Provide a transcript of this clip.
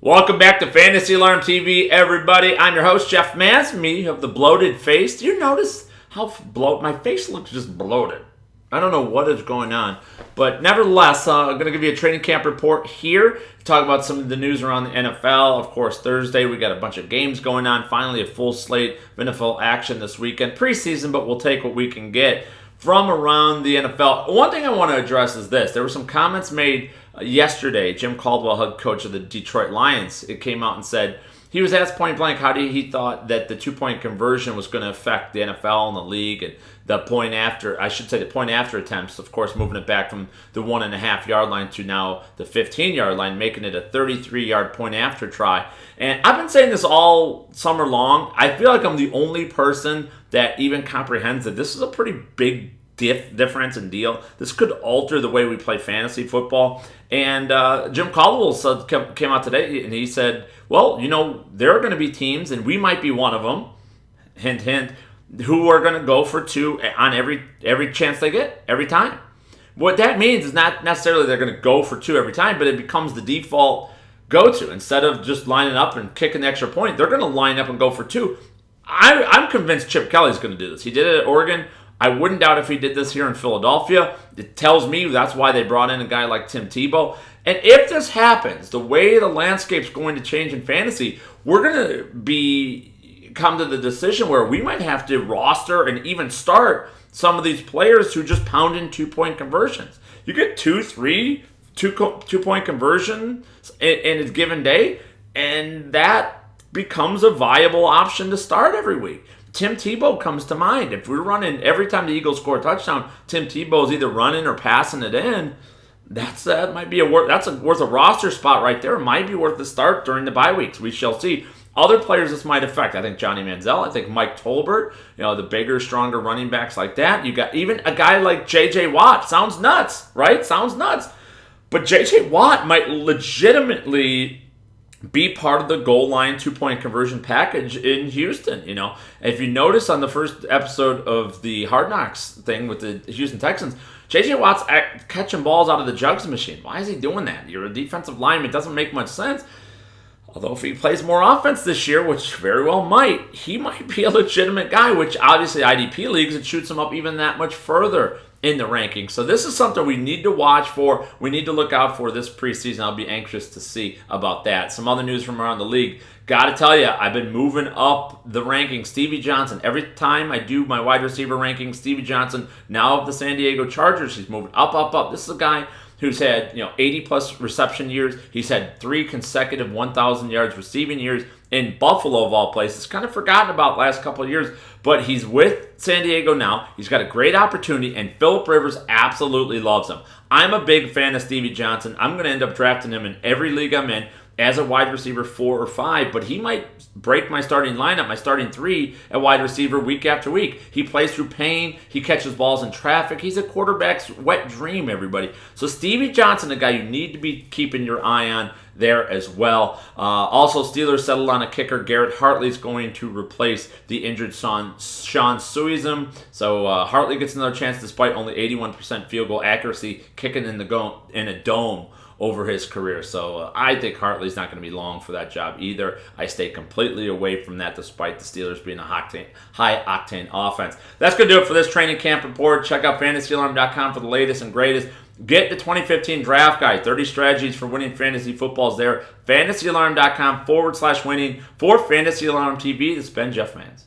Welcome back to Fantasy Alarm TV, everybody. I'm your host, Jeff Mans. Me of the bloated face. Do you notice how my face looks just bloated? I don't know what is going on. But nevertheless, I'm going to give you a training camp report here. Talk about some of the news around the NFL. Of course, Thursday, we got a bunch of games going on. Finally, a full slate of NFL action this weekend. Preseason, but we'll take what we can get from around the NFL. One thing I want to address is this. There were some comments made yesterday. Jim Caldwell, head coach of the Detroit Lions, it came out and said he was asked point blank how he thought that the 2-point conversion was going to affect the NFL and the league, and the point after attempts, of course, moving it back from the 1.5 yard line to now the 15 yard line, making it a 33-yard point after try. And I've been saying this all summer long. I feel like I'm the only person that even comprehends that this is a pretty big difference and deal. This could alter the way we play fantasy football. And Jim Caldwell came out today and he said, well, there are going to be teams, and we might be one of them, hint, hint, who are going to go for two on every chance they get, every time. What that means is not necessarily they're going to go for two every time, but it becomes the default go-to. Instead of just lining up and kicking the extra point, they're going to line up and go for two. I'm convinced Chip Kelly's going to do this. He did it at Oregon. I wouldn't doubt if he did this here in Philadelphia. It tells me that's why they brought in a guy like Tim Tebow. And if this happens, the way the landscape's going to change in fantasy, we're going to come to the decision where we might have to roster and even start some of these players who just pound in 2-point conversions. You get 2-point conversions in a given day, and that becomes a viable option to start every week. Tim Tebow comes to mind. If we're running every time the Eagles score a touchdown, Tim Tebow's either running or passing it in. That's worth a roster spot right there. It might be worth the start during the bye weeks. We shall see. Other players this might affect. I think Johnny Manziel. I think Mike Tolbert. The bigger, stronger running backs like that. You got even a guy like J.J. Watt. Sounds nuts, right? Sounds nuts. But J.J. Watt might legitimately be part of the goal line 2-point conversion package in Houston. If you notice on the first episode of the Hard Knocks thing with the Houston Texans, J.J. Watt's catching balls out of the jugs machine. Why is he doing that? You're a defensive lineman. It doesn't make much sense. Although if he plays more offense this year, which very well might, he might be a legitimate guy, which obviously IDP leagues, it shoots him up even that much further in the rankings. So this is something we need to watch for. We need to look out for this preseason. I'll be anxious to see about that. Some other news from around the league. Got to tell you, I've been moving up the rankings. Stevie Johnson. Every time I do my wide receiver rankings, Stevie Johnson, now of the San Diego Chargers, he's moving up, up, up. This is a guy who's had 80-plus reception years. He's had 3 consecutive 1,000 yards receiving years in Buffalo, of all places. Kind of forgotten about last couple of years, but he's with San Diego now. He's got a great opportunity, and Phillip Rivers absolutely loves him. I'm a big fan of Stevie Johnson. I'm going to end up drafting him in every league I'm in as a wide receiver 4 or 5, but he might break my starting lineup, my starting 3 at wide receiver week after week. He plays through pain. He catches balls in traffic. He's a quarterback's wet dream, everybody. So Stevie Johnson, a guy you need to be keeping your eye on there as well. Also, Steelers settled on a kicker. Garrett Hartley's going to replace the injured Sean Suizum. So Hartley gets another chance despite only 81% field goal accuracy, kicking in a dome over his career. So I think Hartley's not going to be long for that job either. I stay completely away from that despite the Steelers being a high-octane offense. That's going to do it for this training camp report. Check out FantasyAlarm.com for the latest and greatest. Get the 2015 Draft Guide, 30 strategies for winning fantasy footballs there. FantasyAlarm.com/winning. For Fantasy Alarm TV, this has been Jeff Mans.